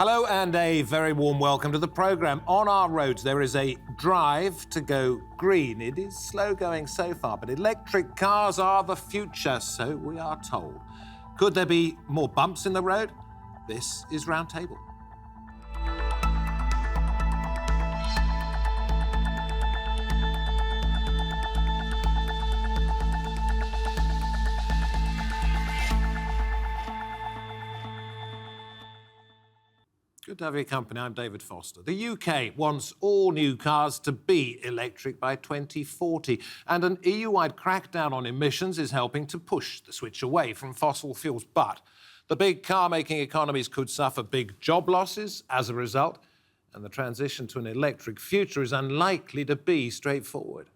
Hello and a very warm welcome to the programme. On our roads there is a drive to go green. It is slow going so far, but electric cars are the future, so we are told. Could there be more bumps in the road? This is Roundtable. Good to have your company. I'm David Foster. The UK wants all new cars to be electric by 2040, and an EU-wide crackdown on emissions is helping to push the switch away from fossil fuels. But the big car-making economies could suffer big job losses as a result, and the transition to an electric future is unlikely to be straightforward.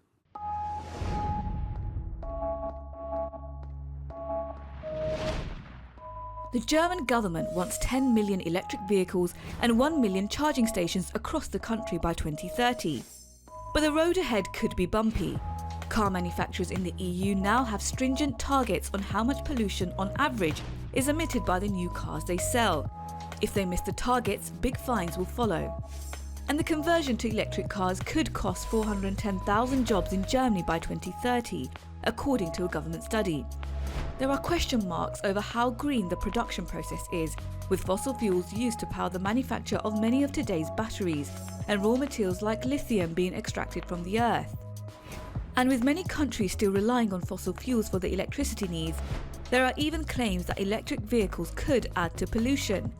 The German government wants 10 million electric vehicles and 1 million charging stations across the country by 2030. But the road ahead could be bumpy. Car manufacturers in the EU now have stringent targets on how much pollution on average is emitted by the new cars they sell. If they miss the targets, big fines will follow. And the conversion to electric cars could cost 410,000 jobs in Germany by 2030, according to a government study. There are question marks over how green the production process is, with fossil fuels used to power the manufacture of many of today's batteries, and raw materials like lithium being extracted from the earth. And with many countries still relying on fossil fuels for their electricity needs, there are even claims that electric vehicles could add to pollution.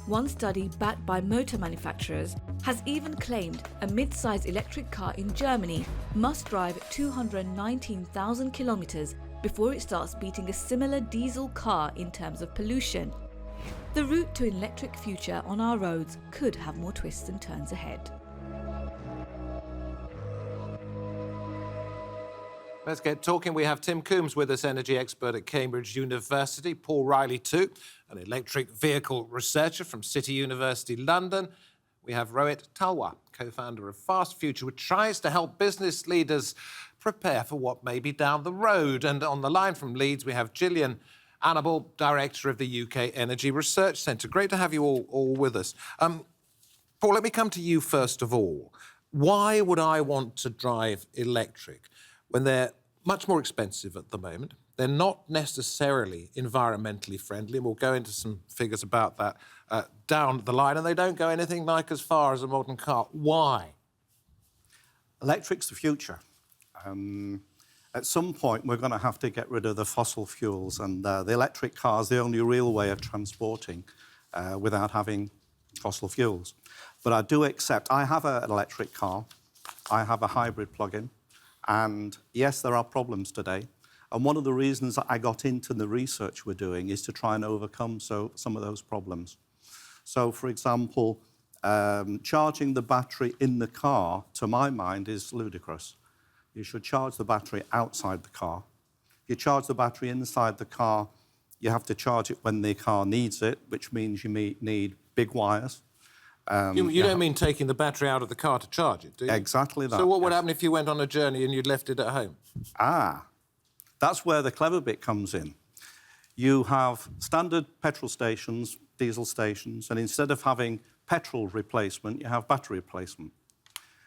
One study backed by motor manufacturers has even claimed a mid-size electric car in Germany must drive 219,000 kilometers before it starts beating a similar diesel car in terms of pollution. The route to an electric future on our roads could have more twists and turns ahead. Let's get talking. We have Tim Coombs with us, energy expert at Cambridge University, Paul Riley too, an electric vehicle researcher from City University London. We have Rohit Talwar, co-founder of Fast Future, which tries to help business leaders prepare for what may be down the road. And on the line from Leeds, we have Jillian Anable, director of the UK Energy Research Centre. Great to have you all with us. Paul, let me come to you first of all. Why would I want to drive electric when they're much more expensive at the moment? They're not necessarily environmentally friendly, and we'll go into some figures about that down the line, and they don't go anything like as far as a modern car. Why? Electric's the future. At some point, we're going to have to get rid of the fossil fuels, and the electric car is the only real way of transporting without having fossil fuels. But I do accept, I have an electric car, I have a hybrid plug-in, and yes, there are problems today. And one of the reasons that I got into the research we're doing is to try and overcome some of those problems. So, for example, charging the battery in the car, to my mind, is ludicrous. You should charge the battery outside the car. If you charge the battery inside the car, you have to charge it when the car needs it, which means you need big wires. You don't mean taking the battery out of the car to charge it, do you? Exactly that. So what would happen if you went on a journey and you'd left it at home? That's where the clever bit comes in. You have standard petrol stations, diesel stations, and instead of having petrol replacement, you have battery replacement.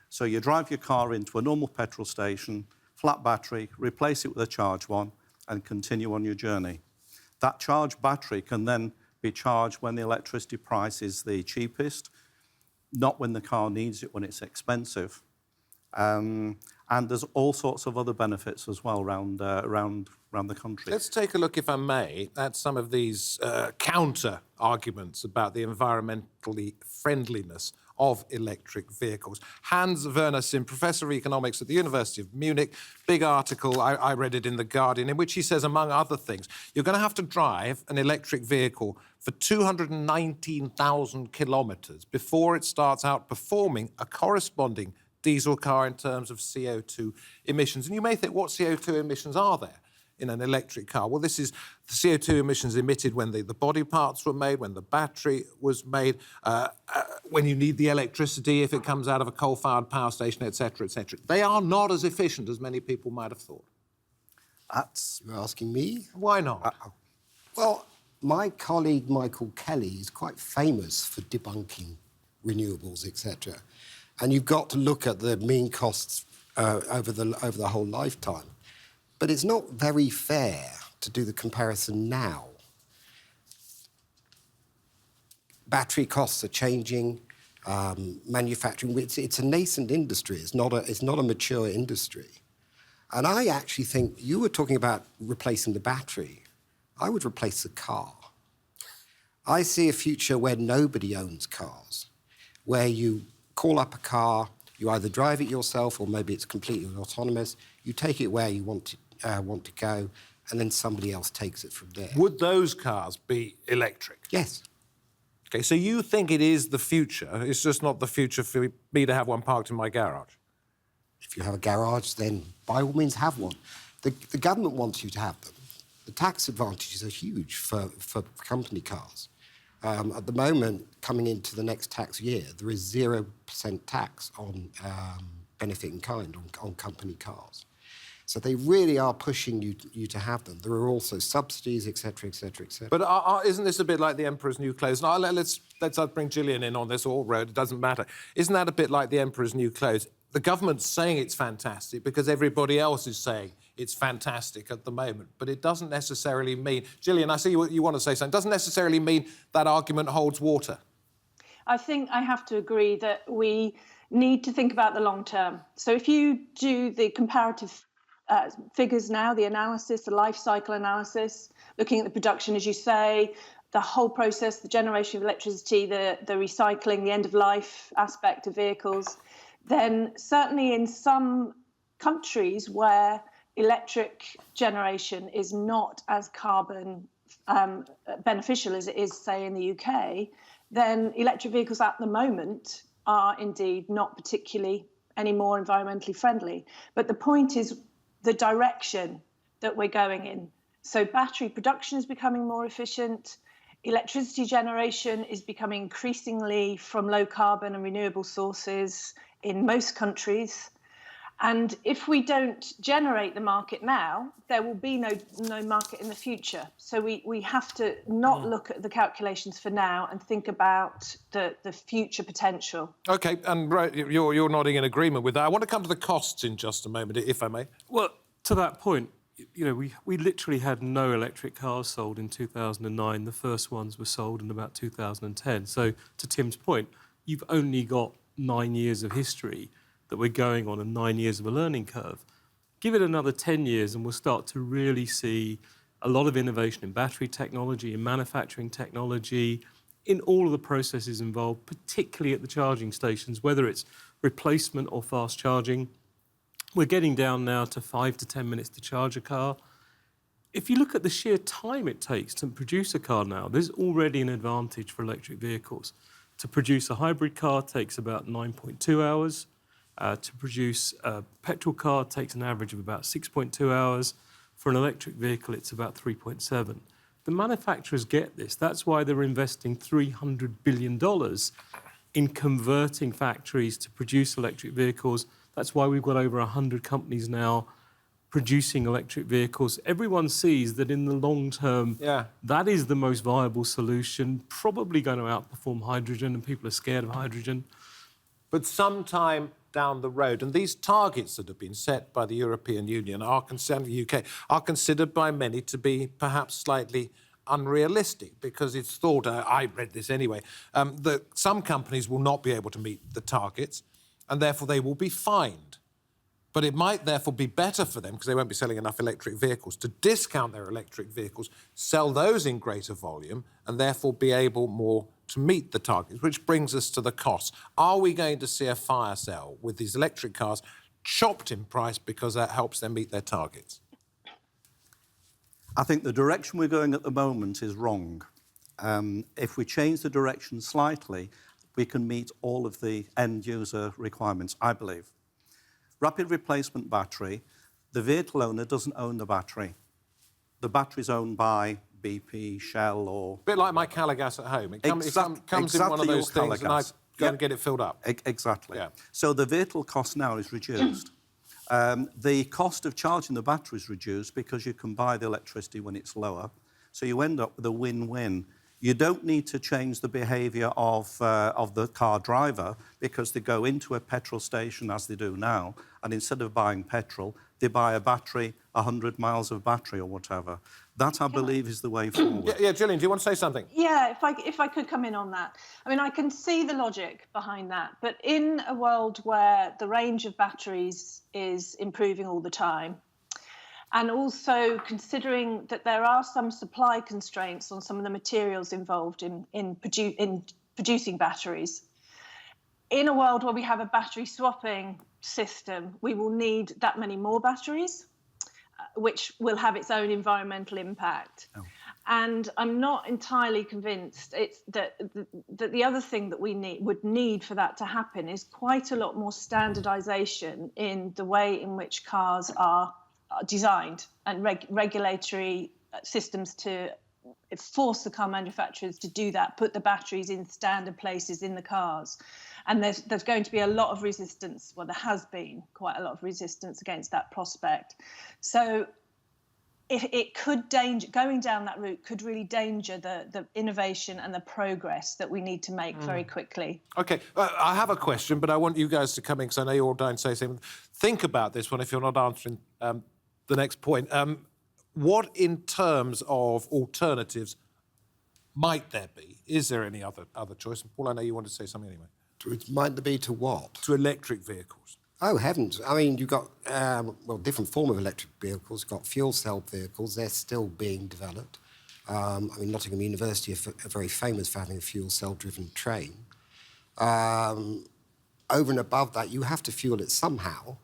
So you drive your car into a normal petrol station, flat battery, replace it with a charged one, and continue on your journey. That charged battery can then be charged when the electricity price is the cheapest, not when the car needs it, when it's expensive. And there's all sorts of other benefits as well around the country. Let's take a look, if I may, at some of these counter-arguments about the environmentally friendliness of electric vehicles. Hans Werner Sim, Professor of Economics at the University of Munich, big article, I read it in The Guardian, in which he says, among other things, you're going to have to drive an electric vehicle for 219,000 kilometres before it starts outperforming a corresponding diesel car in terms of CO2 emissions. And you may think, what CO2 emissions are there in an electric car? Well, this is the CO2 emissions emitted when the body parts were made, when the battery was made, when you need the electricity, if it comes out of a coal-fired power station, etc., etc. They are not as efficient as many people might have thought. You're asking me? Why not? Well, my colleague Michael Kelly is quite famous for debunking renewables, etc. And you've got to look at the mean costs over the whole lifetime. But it's not very fair to do the comparison now. Battery costs are changing. Manufacturing, it's a nascent industry. It's not a mature industry. And I actually think you were talking about replacing the battery. I would replace the car. I see a future where nobody owns cars, where you call up a car, you either drive it yourself or maybe it's completely autonomous. You take it where you want to go, and then somebody else takes it from there. Would those cars be electric? Yes. OK, so you think it is the future. It's just not the future for me to have one parked in my garage. If you have a garage, then by all means have one. The government wants you to have them. The tax advantages are huge for company cars. At the moment, coming into the next tax year, there is 0% tax on benefit in kind on company cars. So they really are pushing you to have them. There are also subsidies, etc., etc., etc. But isn't this a bit like the Emperor's New Clothes? Now, let's bring Jillian in on this, or Road, it doesn't matter. Isn't that a bit like the Emperor's New Clothes? The government's saying it's fantastic because everybody else is saying it's fantastic at the moment, but it doesn't necessarily mean... Jillian, I see you want to say something. It doesn't necessarily mean that argument holds water. I think I have to agree that we need to think about the long term. So if you do the comparative figures now, the analysis, the life cycle analysis, looking at the production, as you say, the whole process, the generation of electricity, the recycling, the end-of-life aspect of vehicles, then certainly in some countries where electric generation is not as carbon beneficial as it is, say, in the UK, then electric vehicles at the moment are indeed not particularly any more environmentally friendly. But the point is the direction that we're going in. So battery production is becoming more efficient. Electricity generation is becoming increasingly from low carbon and renewable sources in most countries. And if we don't generate the market now, there will be no market in the future. So we have to not look at the calculations for now and think about the future potential. OK, and right, you're nodding in agreement with that. I want to come to the costs in just a moment, if I may. Well, to that point, you know, we literally had no electric cars sold in 2009. The first ones were sold in about 2010. So to Tim's point, you've only got 9 years of history that we're going on and 9 years of a learning curve. Give it another 10 years and we'll start to really see a lot of innovation in battery technology, in manufacturing technology, in all of the processes involved, particularly at the charging stations, whether it's replacement or fast charging. We're getting down now to 5 to 10 minutes to charge a car. If you look at the sheer time it takes to produce a car now, there's already an advantage for electric vehicles. To produce a hybrid car takes about 9.2 hours. To produce a petrol car takes an average of about 6.2 hours. For an electric vehicle, it's about 3.7. The manufacturers get this. That's why they're investing $300 billion in converting factories to produce electric vehicles. That's why we've got over 100 companies now producing electric vehicles. Everyone sees that in the long term, that is the most viable solution, probably going to outperform hydrogen, and people are scared of hydrogen. But sometime down the road, and these targets that have been set by the European Union the UK, are considered by many to be perhaps slightly unrealistic, because it's thought, I read this anyway, that some companies will not be able to meet the targets, and therefore they will be fined. But it might therefore be better for them, because they won't be selling enough electric vehicles, to discount their electric vehicles, sell those in greater volume, and therefore be able more to meet the targets, which brings us to the costs. Are we going to see a fire sale with these electric cars chopped in price because that helps them meet their targets? I think the direction we're going at the moment is wrong. If we change the direction slightly, we can meet all of the end-user requirements, I believe. Rapid replacement battery, the vehicle owner doesn't own the battery. The battery's owned by BP, Shell, or... A bit like my Calagas at home. It comes in one of those things and I go and get it filled up. Exactly. Yeah. So the vehicle cost now is reduced. The cost of charging the battery is reduced because you can buy the electricity when it's lower. So you end up with a win-win. You don't need to change the behaviour of the car driver because they go into a petrol station, as they do now, and instead of buying petrol, they buy a battery, 100 miles of battery or whatever. That, I believe, is the way forward. Yeah, Jillian, do you want to say something? Yeah, if I could come in on that. I mean, I can see the logic behind that, but in a world where the range of batteries is improving all the time, and also considering that there are some supply constraints on some of the materials involved in producing batteries, in a world where we have a battery swapping system, we will need that many more batteries, which will have its own environmental impact. Oh. And I'm not entirely convinced that the other thing that we would need for that to happen is quite a lot more standardization in the way in which cars are designed and regulatory systems to force the car manufacturers to do that, put the batteries in standard places in the cars. And there's going to be a lot of resistance. Well, there has been quite a lot of resistance against that prospect. So it could going down that route could really danger the innovation and the progress that we need to make very quickly. OK, I have a question, but I want you guys to come in because I know you're all dying to say something. Think about this one if you're not answering the next point. What, in terms of alternatives, might there be? Is there any other choice? And Paul, I know you want to say something anyway. Might there be to what? To electric vehicles. Oh, heavens. I mean, you've got, different form of electric vehicles. You've got fuel cell vehicles. They're still being developed. I mean, Nottingham University are very famous for having a fuel cell-driven train. Over and above that, you have to fuel it somehow.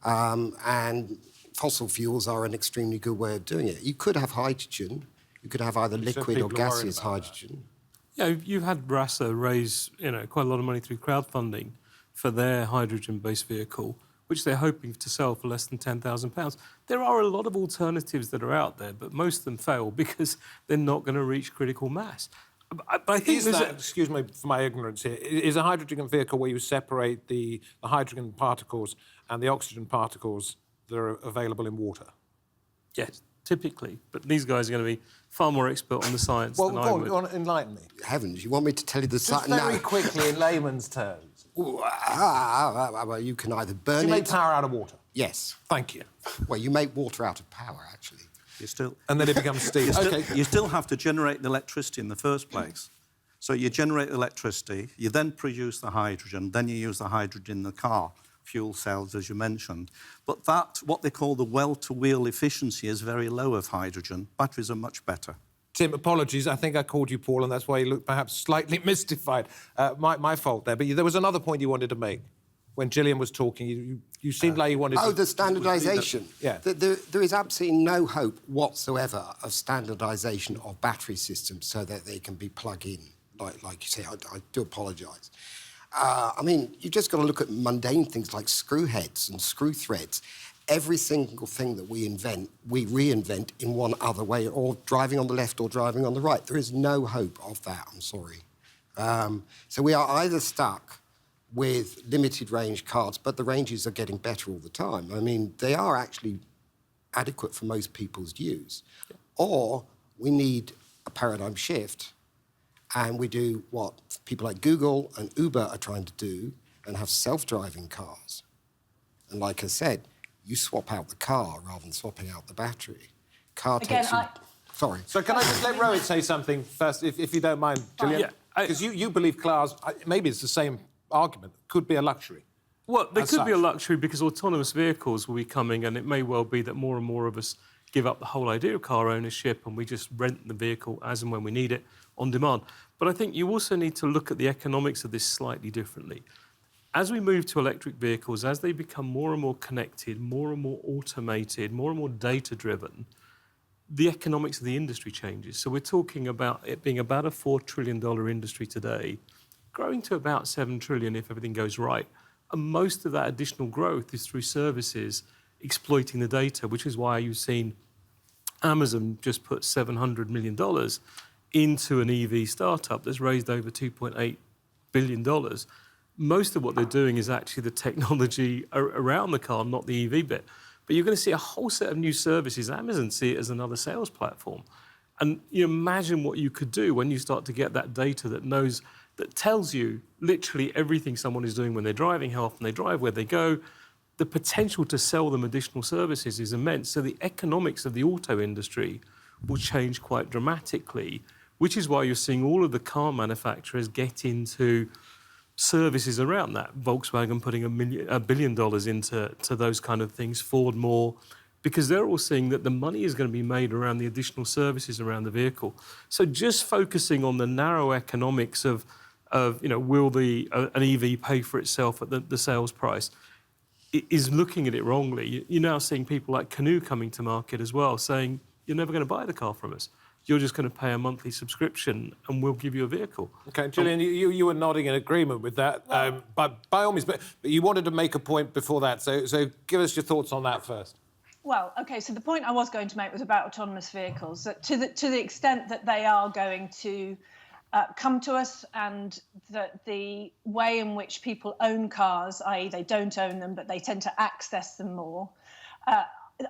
And fossil fuels are an extremely good way of doing it. You could have hydrogen. You could have either liquid or gaseous hydrogen. Yeah, you've had RASA raise, quite a lot of money through crowdfunding for their hydrogen-based vehicle, which they're hoping to sell for less than £10,000. There are a lot of alternatives that are out there, but most of them fail because they're not going to reach critical mass. But I think excuse me for my ignorance here, is a hydrogen vehicle where you separate the hydrogen particles and the oxygen particles that are available in water? Yes, typically. But these guys are going to be far more expert on the science than I would. Well, enlighten me. Heavens, you want me to tell you the science? Just very quickly, in layman's terms. Well, you can either burn You make power out of water? Yes. Thank you. Well, you make water out of power, actually. And then it becomes steam. You still have to generate the electricity in the first place. So you generate electricity, you then produce the hydrogen, then you use the hydrogen in the car, fuel cells, as you mentioned. But that, what they call the well-to-wheel efficiency, is very low of hydrogen. Batteries are much better. Tim, apologies. I think I called you Paul, and that's why you look perhaps slightly mystified. My fault there. But there was another point you wanted to make. When Jillian was talking, you seemed like you wanted to... Oh, the standardisation. Yeah. There is absolutely no hope whatsoever of standardisation of battery systems so that they can be plug-in, like you say. I do apologise. I mean, you've just got to look at mundane things like screw heads and screw threads. Every single thing that we invent, we reinvent in one other way, or driving on the left or driving on the right. There is no hope of that, I'm sorry. So we are either stuck with limited range cars, but the ranges are getting better all the time. I mean, they are actually adequate for most people's use. Yeah. Or we need a paradigm shift, and we do what people like Google and Uber are trying to do, and have self-driving cars. And like I said, you swap out the car rather than swapping out the battery. Car takes you... Sorry. So can I just let Rohit say something first, if you don't mind, Jillian? Because you believe cars, maybe it's the same argument, could be a luxury. Well, they could be a luxury because autonomous vehicles will be coming, and it may well be that more and more of us give up the whole idea of car ownership and we just rent the vehicle as and when we need it on demand. But I think you also need to look at the economics of this slightly differently. As we move to electric vehicles, as they become more and more connected, more and more automated, more and more data-driven, the economics of the industry changes. So we're talking about it being about a $4 trillion industry today, growing to about $7 trillion if everything goes right. And most of that additional growth is through services exploiting the data, which is why you've seen Amazon just put $700 million into an EV startup that's raised over $2.8 billion. Most of what they're doing is actually the technology around the car, not the EV bit. But you're going to see a whole set of new services. Amazon see it as another sales platform. And you imagine what you could do when you start to get that data that tells you literally everything someone is doing when they're driving, how often they drive, where they go. The potential to sell them additional services is immense. So the economics of the auto industry will change quite dramatically, which is why you're seeing all of the car manufacturers get into services around that. Volkswagen putting $1 billion into those kind of things, Ford more, because they're all seeing that the money is going to be made around the additional services around the vehicle. So just focusing on the narrow economics of will an EV pay for itself at the sales price, is looking at it wrongly. You're now seeing people like Canoe coming to market as well, saying, you're never going to buy the car from us. You're just going to pay a monthly subscription and we'll give you a vehicle. OK, Jillian, you were nodding in agreement with that, but by all means, but you wanted to make a point before that, so give us your thoughts on that first. Well, OK, so the point I was going to make was about autonomous vehicles, that to the extent that they are going to come to us, and that the way in which people own cars, i.e. they don't own them, but they tend to access them more,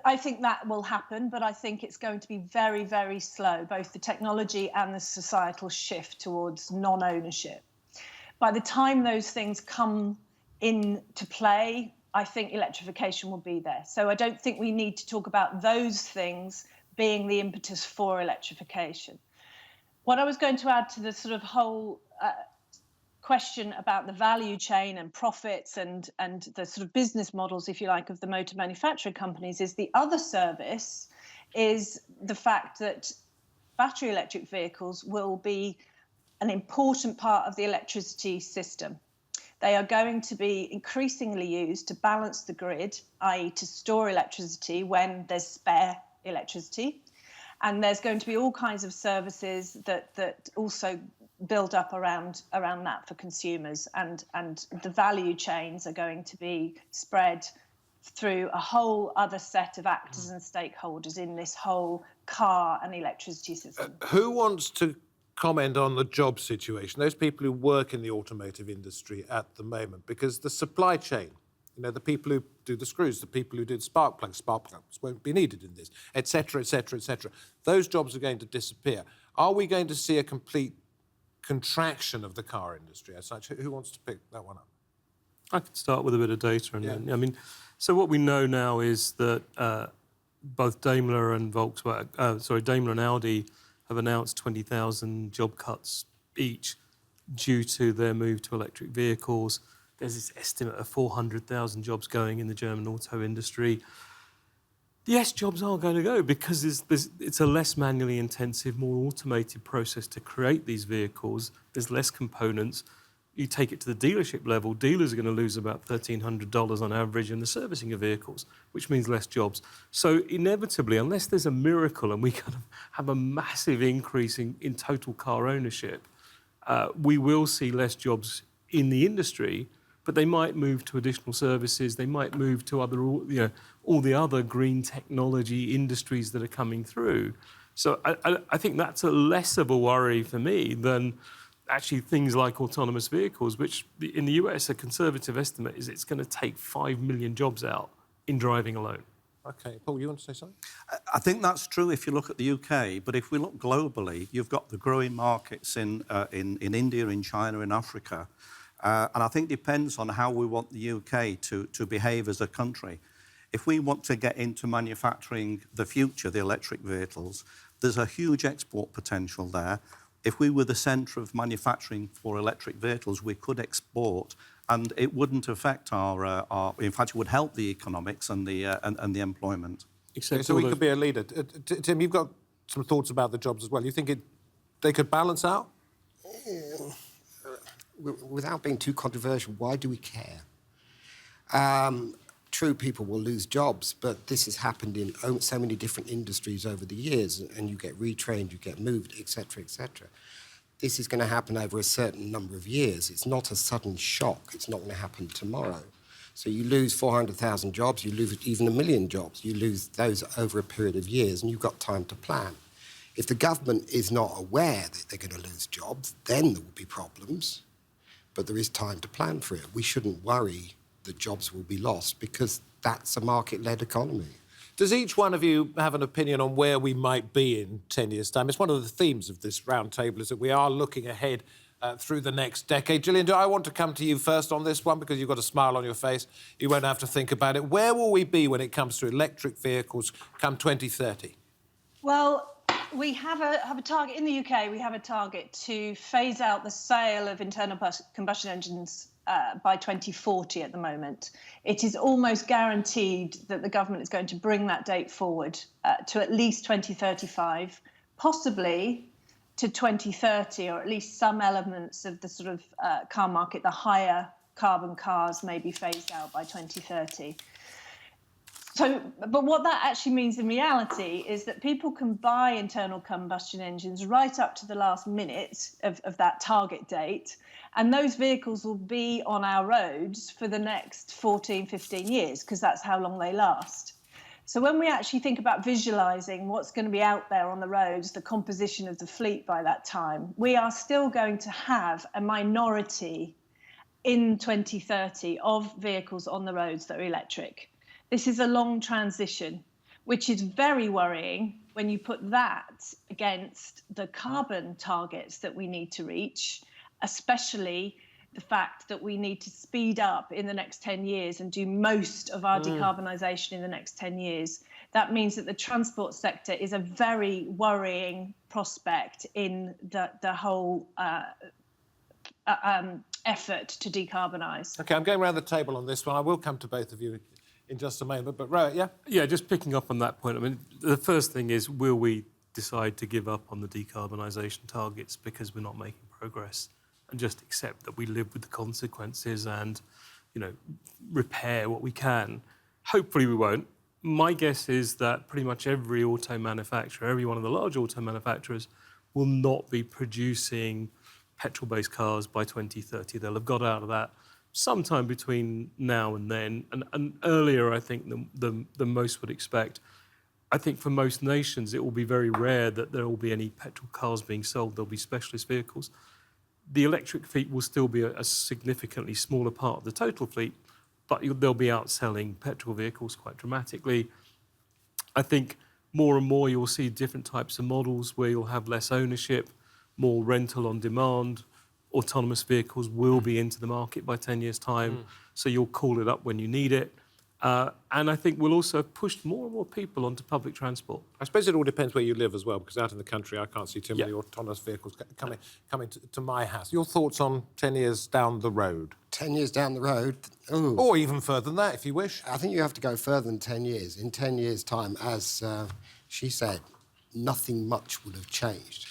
I think that will happen, but I think it's going to be very, very slow, both the technology and the societal shift towards non-ownership. By the time those things come into play, I think electrification will be there. So I don't think we need to talk about those things being the impetus for electrification. What I was going to add to the sort of whole question about the value chain and profits and the sort of business models, if you like, of the motor manufacturer companies is the other service is the fact that battery electric vehicles will be an important part of the electricity system. They are going to be increasingly used to balance the grid, i.e. to store electricity when there's spare electricity. And there's going to be all kinds of services that also build up around that for consumers, and the value chains are going to be spread through a whole other set of actors and stakeholders in this whole car and electricity system. Who wants to comment on the job situation, those people who work in the automotive industry at the moment? Because the supply chain, the people who do the screws, the people who do spark plugs won't be needed in this, et cetera, et cetera, et cetera. Those jobs are going to disappear. Are we going to see a complete contraction of the car industry as such? Who wants to pick that one up? I could start with a bit of data. Then, so what we know now is that both Daimler and Daimler and Audi have announced 20,000 job cuts each due to their move to electric vehicles. There's this estimate of 400,000 jobs going in the German auto industry. Yes, jobs are going to go because it's a less manually intensive, more automated process to create these vehicles. There's less components. You take it to the dealership level, dealers are going to lose about $1,300 on average in the servicing of vehicles, which means less jobs. So inevitably, unless there's a miracle and we kind of have a massive increase in total car ownership, we will see less jobs in the industry, but they might move to additional services. They might move to other, all the other green technology industries that are coming through. So I think that's a less of a worry for me than actually things like autonomous vehicles, which in the US, a conservative estimate is it's going to take 5 million jobs out in driving alone. OK, Paul, you want to say something? I think that's true if you look at the UK, but if we look globally, you've got the growing markets in India, in China, in Africa. And I think it depends on how we want the UK to behave as a country. If we want to get into manufacturing the future, the electric vehicles, there's a huge export potential there. If we were the centre of manufacturing for electric vehicles, we could export, and it wouldn't affect our in fact, it would help the economics and the employment. So we could be a leader. Tim, you've got some thoughts about the jobs as well. You think they could balance out? Without being too controversial, why do we care? True, people will lose jobs, but this has happened in so many different industries over the years, and you get retrained, you get moved, etc., etc. This is going to happen over a certain number of years. It's not a sudden shock. It's not going to happen tomorrow. So you lose 400,000 jobs, you lose even 1 million jobs. You lose those over a period of years, and you've got time to plan. If the government is not aware that they're going to lose jobs, then there will be problems. But there is time to plan for it. We shouldn't worry that jobs will be lost because that's a market-led economy. Does each one of you have an opinion on where we might be in 10 years' time? It's one of the themes of this roundtable is that we are looking ahead through the next decade. Gillian, do I want to come to you first on this one because you've got a smile on your face? You won't have to think about it. Where will we be when it comes to electric vehicles come 2030? Well, we have a target in the UK. We have a target to phase out the sale of internal combustion engines by 2040 at the moment. It is almost guaranteed that the government is going to bring that date forward to at least 2035, possibly to 2030, or at least some elements of the sort of car market, the higher carbon cars may be phased out by 2030. So, but what that actually means in reality is that people can buy internal combustion engines right up to the last minute of that target date, and those vehicles will be on our roads for the next 14, 15 years, because that's how long they last. So when we actually think about visualising what's going to be out there on the roads, the composition of the fleet by that time, we are still going to have a minority in 2030 of vehicles on the roads that are electric. This is a long transition, which is very worrying when you put that against the carbon targets that we need to reach, especially the fact that we need to speed up in the next 10 years and do most of our decarbonisation in the next 10 years. That means that the transport sector is a very worrying prospect in the whole effort to decarbonise. OK, I'm going around the table on this one. I will come to both of you in just a moment, but Rohit, yeah? Yeah, just picking up on that point, I mean, the first thing is, will we decide to give up on the decarbonisation targets because we're not making progress, and just accept that we live with the consequences and, you know, repair what we can? Hopefully we won't. My guess is that pretty much every auto manufacturer, every one of the large auto manufacturers, will not be producing petrol-based cars by 2030. They'll have got out of that sometime between now and then, and earlier, I think, than most would expect. I think for most nations, it will be very rare that there will be any petrol cars being sold. There'll be specialist vehicles. The electric fleet will still be a significantly smaller part of the total fleet, but they'll be outselling petrol vehicles quite dramatically. I think more and more you'll see different types of models where you'll have less ownership, more rental on demand. Autonomous vehicles will be into the market by 10 years' time, so you'll call it up when you need it. And I think we'll also have pushed more and more people onto public transport. I suppose it all depends where you live as well, because out in the country I can't see too many autonomous vehicles coming to my house. Your thoughts on 10 years down the road? 10 years down the road? Ooh. Or even further than that, if you wish. I think you have to go further than 10 years. In 10 years' time, as she said, nothing much will have changed.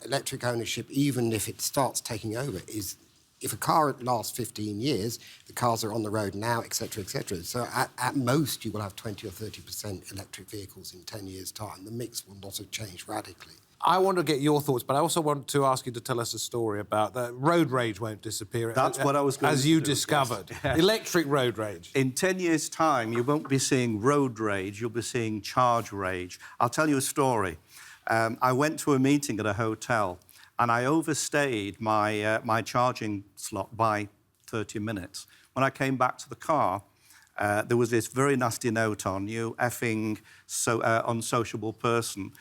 Electric ownership, even if it starts taking over, is... If a car lasts 15 years, the cars are on the road now, et cetera, et cetera. So at most, you will have 20 or 30% electric vehicles in 10 years' time. The mix will not have changed radically. I want to get your thoughts, but I also want to ask you to tell us a story about that. Road rage won't disappear. That's what I was going to do. As you discovered. Yes. Electric road rage. In 10 years' time, you won't be seeing road rage, you'll be seeing charge rage. I'll tell you a story. I went to a meeting at a hotel, and I overstayed my charging slot by 30 minutes. When I came back to the car, there was this very nasty note on you, effing unsociable person,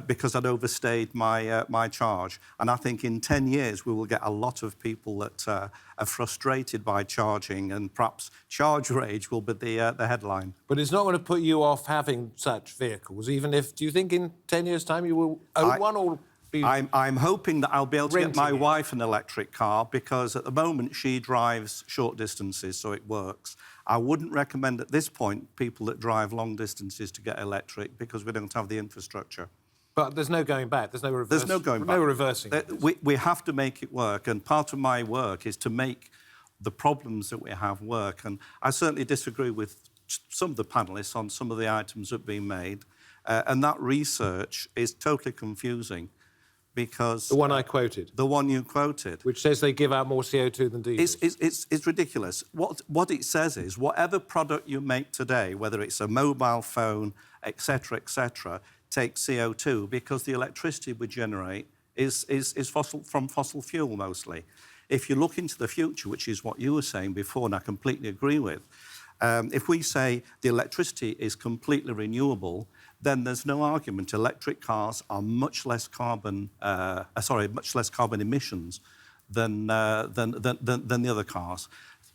because I'd overstayed my charge. And I think in 10 years, we will get a lot of people that are frustrated by charging, and perhaps charge rage will be the headline. But it's not going to put you off having such vehicles, even if... Do you think in 10 years' time you will own one, or... I'm hoping that I'll be able to get my wife an electric car, because at the moment she drives short distances, so it works. I wouldn't recommend at this point people that drive long distances to get electric, because we don't have the infrastructure. But there's no going back. There's no reversing. There's no going back. No reversing. We have to make it work, and part of my work is to make the problems that we have work. And I certainly disagree with some of the panellists on some of the items that have been made, and that research is totally confusing. Because the one I quoted. The one you quoted. Which says they give out more CO2 than diesel. It's ridiculous. What it says is, whatever product you make today, whether it's a mobile phone, et cetera, takes CO2, because the electricity we generate is from fossil fuel mostly. If you look into the future, which is what you were saying before, and I completely agree with, If we say the electricity is completely renewable, then there's no argument. Electric cars are much less carbon emissions than the other cars.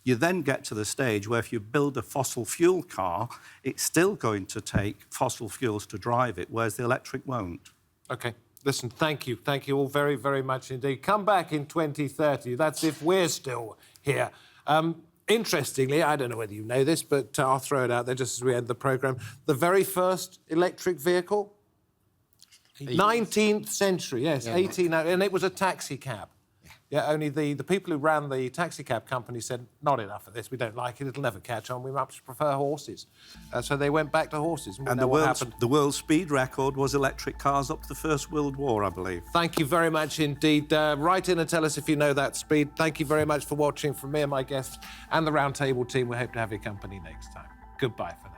You then get to the stage where if you build a fossil fuel car, it's still going to take fossil fuels to drive it, whereas the electric won't. OK. Listen, thank you. Thank you all very, very much indeed. Come back in 2030. That's if we're still here. Interestingly, I don't know whether you know this, but I'll throw it out there just as we end the programme. The very first electric vehicle? 19th century, yes, 18... And it was a taxi cab. Yeah, only the people who ran the taxi cab company said, not enough of this, we don't like it, it'll never catch on, we much prefer horses. So they went back to horses. And the world speed record was electric cars up to the First World War, I believe. Thank you very much indeed. Write in and tell us if you know that speed. Thank you very much for watching from me and my guests and the Roundtable team. We hope to have your company next time. Goodbye for now.